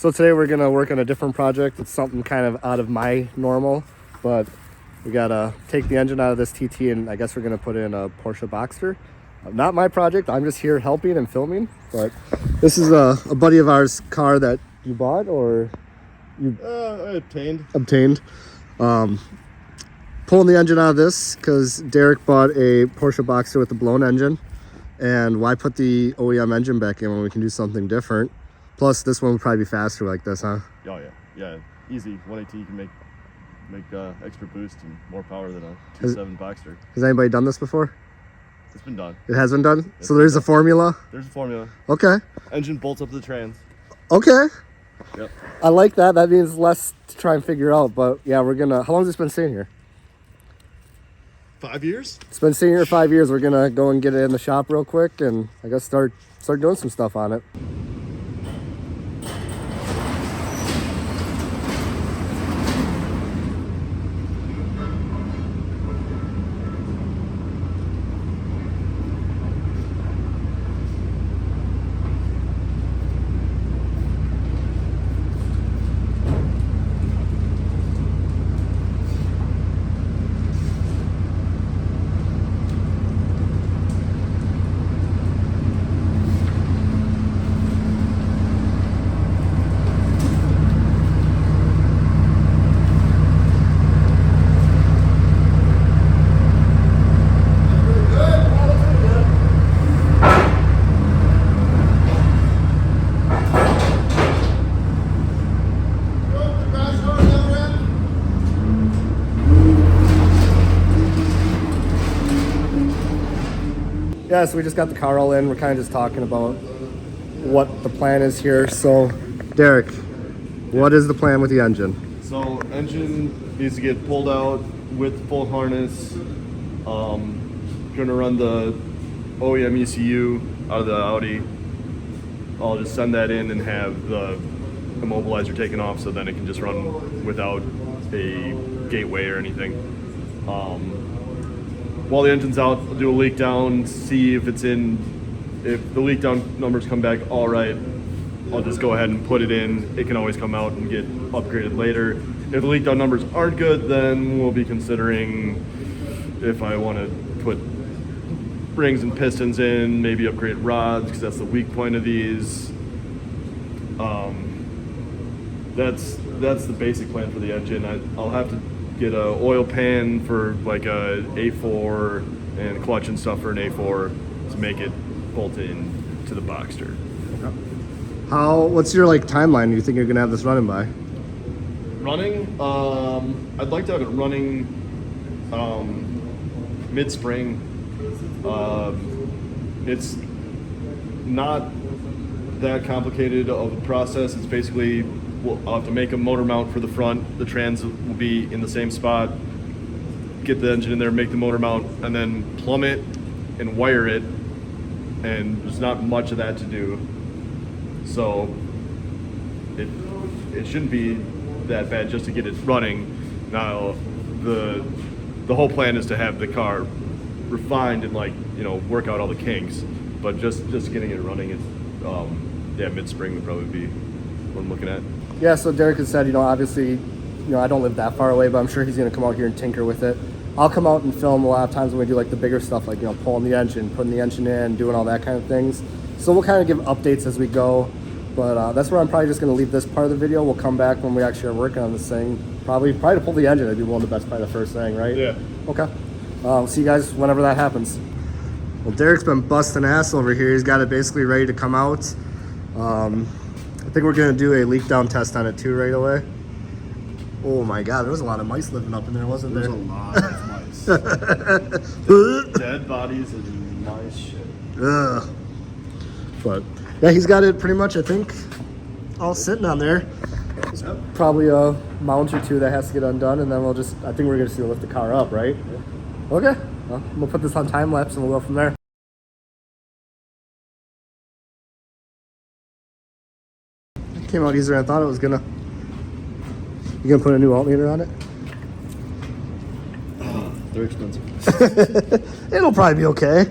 So today we're gonna work on a different project. It's something kind of out of my normal, but we gotta take the engine out of this TT and I guess we're gonna put in a Porsche Boxster. Not my project, I'm just here helping and filming, but this is a buddy of ours car that you bought or you I obtained. Pulling the engine out of this because Derek bought a Porsche Boxster with a blown engine, and why put the OEM engine back in when we can do something different? Plus, this one would probably be faster like this, huh? Oh yeah, easy. 180 you can make extra boost and more power than a 2.7 Boxster. Has anybody done this before? It's been done. It has been done? So there's a formula? There's a formula. Okay. Engine bolts up to the trans. Okay. Yep. I like that. That means less to try and figure out, but yeah, we're gonna, how long has this been sitting here? 5 years? It's been sitting here 5 years. We're gonna go and get it in the shop real quick and I guess start doing some stuff on it. Yeah, so we just got the car all in. We're kind of just talking about what the plan is here. So, Derek, what is the plan with the engine? So engine needs to get pulled out with full harness. Gonna run the OEM ECU out of the Audi. I'll just send that in and have the immobilizer taken off so then it can just run without a gateway or anything. While the engine's out, I'll do a leak down, see if it's in. If the leak down numbers come back all right, I'll just go ahead and put it in. It can always come out and get upgraded later. If the leak down numbers aren't good, then we'll be considering if I want to put rings and pistons in, maybe upgrade rods because that's the weak point of these. That's the basic plan for the engine. I'll have to get a oil pan for like a A4 and clutch and stuff for an A4 to make it bolt in to the Boxster. What's your timeline you think you're gonna have this running by? Running, I'd like to have it running mid-spring. It's not that complicated of a process. It's basically I'll have to make a motor mount for the front. The trans will be in the same spot. Get the engine in there, make the motor mount, and then plumb it and wire it. And there's not much of that to do. So it shouldn't be that bad just to get it running. Now the whole plan is to have the car refined and work out all the kinks. But just getting it running, mid-spring would probably be what I'm looking at. Yeah, so Derek has said, obviously, I don't live that far away, but I'm sure he's going to come out here and tinker with it. I'll come out and film a lot of times when we do the bigger stuff, pulling the engine, putting the engine in, doing all that kind of things. So we'll kind of give updates as we go, but that's where I'm probably just going to leave this part of the video. We'll come back when we actually are working on this thing. Probably to pull the engine, that'd be one of the best, probably the first thing, right? Yeah. Okay. See you guys whenever that happens. Well, Derek's been busting ass over here. He's got it basically ready to come out. I think we're gonna do a leak down test on it too right away. Oh my God, there was a lot of mice living up in there, wasn't there? There's a lot of mice. Dead bodies and nice shit. Ugh. But yeah, he's got it pretty much, I think, all sitting on there. There's probably a mount or two that has to get undone, and then I think we're gonna see lift the car up, right? Yeah. Okay, well, we'll put this on time lapse and we'll go from there. Came out easier than I thought it was gonna. You gonna put a new alternator on it? They're expensive. It'll probably be okay.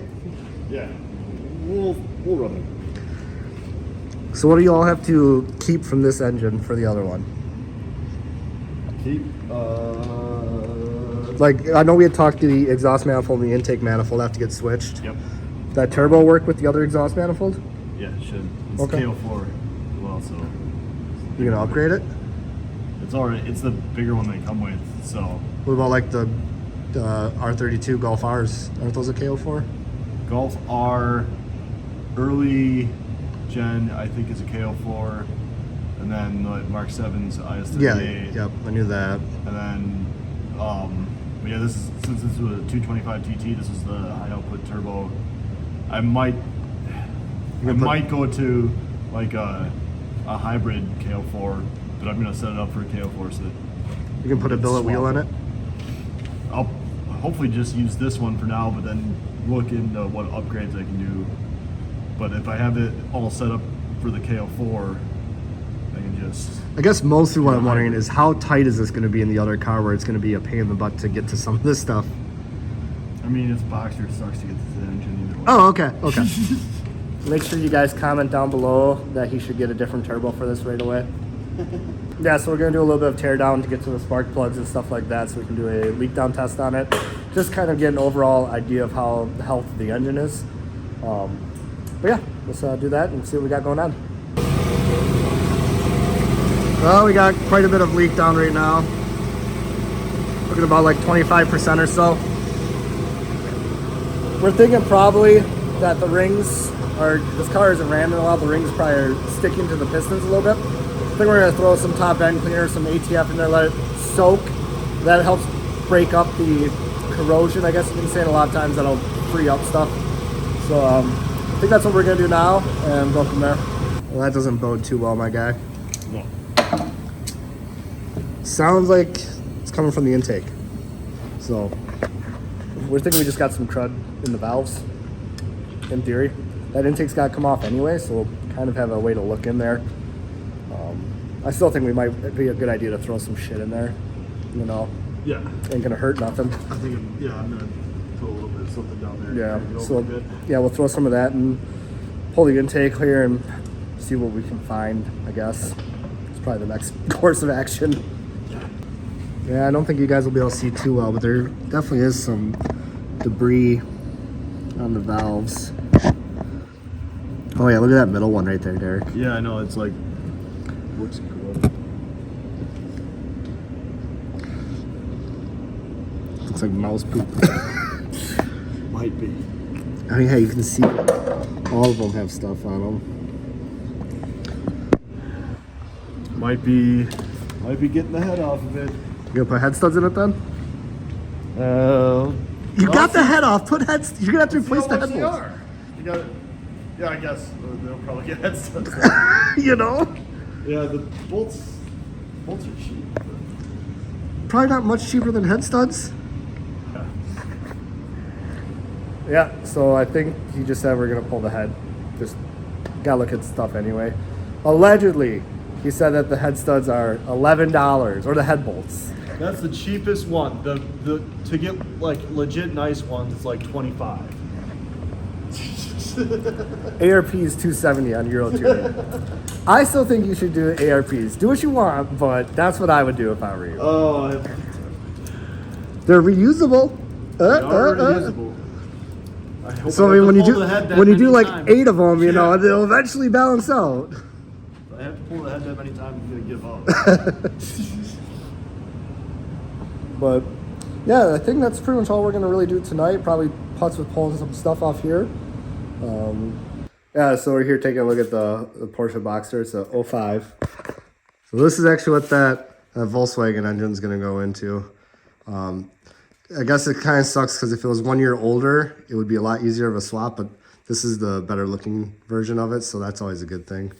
Yeah, we'll run So what do you all have to keep from this engine for the other one? Keep. Like, I know we had talked to the exhaust manifold and the intake manifold have to get switched. Yep. That turbo work with the other exhaust manifold? Yeah, it should. It's Okay. KO4 as well, so You gonna upgrade it? it's already. It's the bigger one they come with. So What about like the R32 Golf R's? Aren't those a KO4? Golf R early gen, I think, is a KO4, and then the Mark 7's IS38. Yeah, yep, I knew that. And then, but yeah, this is, since this was a 225 TT, this is the high output turbo. I might go to like a hybrid KO4, but I'm gonna set it up for a KO4 so that You can put a billet wheel in it? I'll hopefully just use this one for now, but then look into what upgrades I can do. But if I have it all set up for the KO4, I can just. I guess mostly what I'm wondering is how tight is this going to be in the other car where it's going to be a pain in the butt to get to some of this stuff? I mean, it's boxer, it sucks to get to the engine either way. Oh, okay, okay. Make sure you guys comment down below that he should get a different turbo for this right away. Yeah, so we're going to do a little bit of tear down to get to the spark plugs and stuff like that so we can do a leak down test on it. Just kind of get an overall idea of how the health of the engine is. But yeah, let's do that and see what we got going on. Well, we got quite a bit of leak down right now. Looking about like 25% or so. We're thinking probably that the rings are, this car isn't ran in a while, the rings probably are sticking to the pistons a little bit. I think we're gonna throw some top end cleaner, some ATF in there, let it soak. That helps break up the corrosion, I guess you can say, and a lot of times that'll free up stuff. So I think that's what we're gonna do now and go from there. Well, that doesn't bode too well, my guy. No. Sounds like it's coming from the intake. So we're thinking we just got some crud in the valves, in theory. That intake's got to come off anyway, so we'll kind of have a way to look in there. I still think we might be a good idea to throw some shit in there. You know, Yeah. ain't gonna hurt nothing. I think, I'm gonna throw a little bit of something down there. Yeah, Get over so a bit. yeah, we'll throw some of that and pull the intake here and see what we can find, I guess. It's probably the next course of action. Yeah, I don't think you guys will be able to see too well, but there definitely is some debris on the valves. Oh yeah, look at that middle one right there, Derek. Yeah, I know. It's like looks good. Looks like mouse poop. Might be. I mean, hey, you can see all of them have stuff on them. Might be getting the head off of it. You gonna put head studs in it then? You well, got the head off. Put heads. You're gonna have to replace the head bolts. You got it. Yeah, I guess they'll probably get head studs. You know, Yeah, the bolts are cheap. probably not much cheaper than head studs. But Yeah. So I think he just said we're gonna pull the head. Just gotta look at stuff anyway. Allegedly, he said that the head studs are $11, or the head bolts. that's the cheapest one. The to get like legit nice ones, it's like $25. ARP is $270 on Euro Tuning. I still think you should do ARPs. Do what you want, but that's what I would do if I were you. Oh, They're reusable. they are reusable. I hope So I I mean, when you have to do pull the head that when you do many like times. 8 of them, you know, Yeah. they'll eventually balance out. If I have to pull the head that many times, I'm gonna give up. But yeah, I think that's pretty much all we're gonna really do tonight. Probably putts with pulling some stuff off here. Yeah, so we're here taking a look at the Porsche Boxster. It's a 05. So this is actually what that Volkswagen engine is gonna go into. I guess it kind of sucks because if it was 1 year older, it would be a lot easier of a swap. But this is the better looking version of it, so that's always a good thing.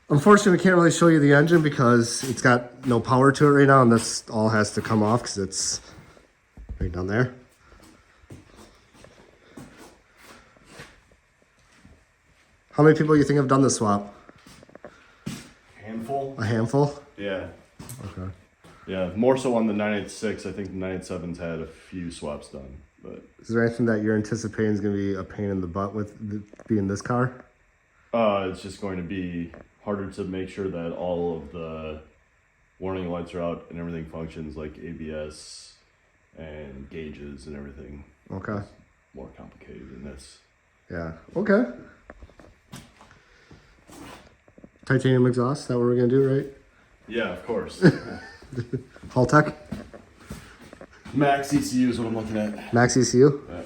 Unfortunately, we can't really show you the engine because it's got no power to it right now, and this all has to come off because it's right down there. How many people do you think have done the swap? Handful. A handful? Yeah. Okay. Yeah, more so on the 986. I think the 987's had a few swaps done, but Is there anything that you're anticipating is going to be a pain in the butt with being this car? It's just going to be harder to make sure that all of the warning lights are out and everything functions, like ABS and gauges and everything. Okay. More complicated than this. Yeah. Okay. Titanium exhaust. That what we're gonna do, right? Yeah, of course. Haltech. Max ECU is what I'm looking at. Max ECU. Yeah.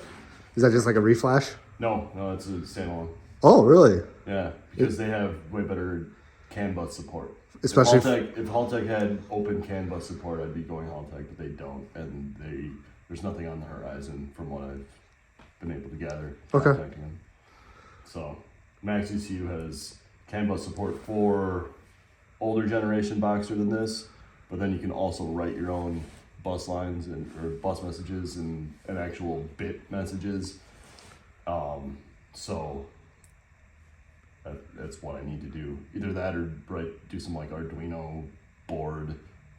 Is that just like a reflash? No, it's a standalone. Oh, really? Yeah, because they have way better CAN bus support. Especially if Haltech had open CAN bus support, I'd be going Haltech, but they don't, and there's nothing on the horizon from what I've been able to gather. Okay. Contacting them. So Max ECU has CAN bus support for older generation Boxer than this, but then you can also write your own bus lines or bus messages and actual bit messages. So that's what I need to do. Either that or do some like Arduino board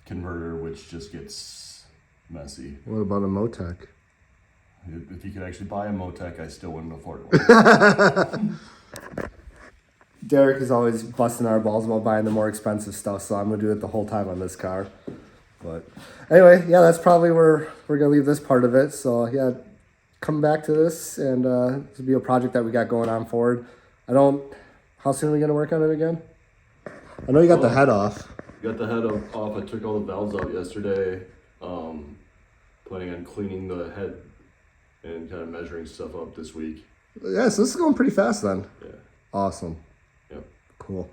converter, which just gets messy. what about a Motec? If you could actually buy a Motec, I still wouldn't afford one. Derek is always busting our balls about buying the more expensive stuff, so I'm gonna do it the whole time on this car. But anyway, yeah, that's probably where we're gonna leave this part of it. So yeah, come back to this, and this will be a project that we got going on forward. How soon are we gonna work on it again? I know you got the head off. Got the head off. I took all the valves out yesterday. Planning on cleaning the head and kind of measuring stuff up this week. Yeah, so this is going pretty fast then. Yeah. Awesome. Yep. Cool.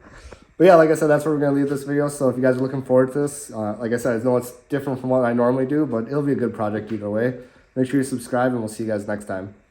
But yeah, like I said, that's where we're going to leave this video. So if you guys are looking forward to this, like I said, I know it's different from what I normally do, but it'll be a good project either way. Make sure you subscribe, and we'll see you guys next time.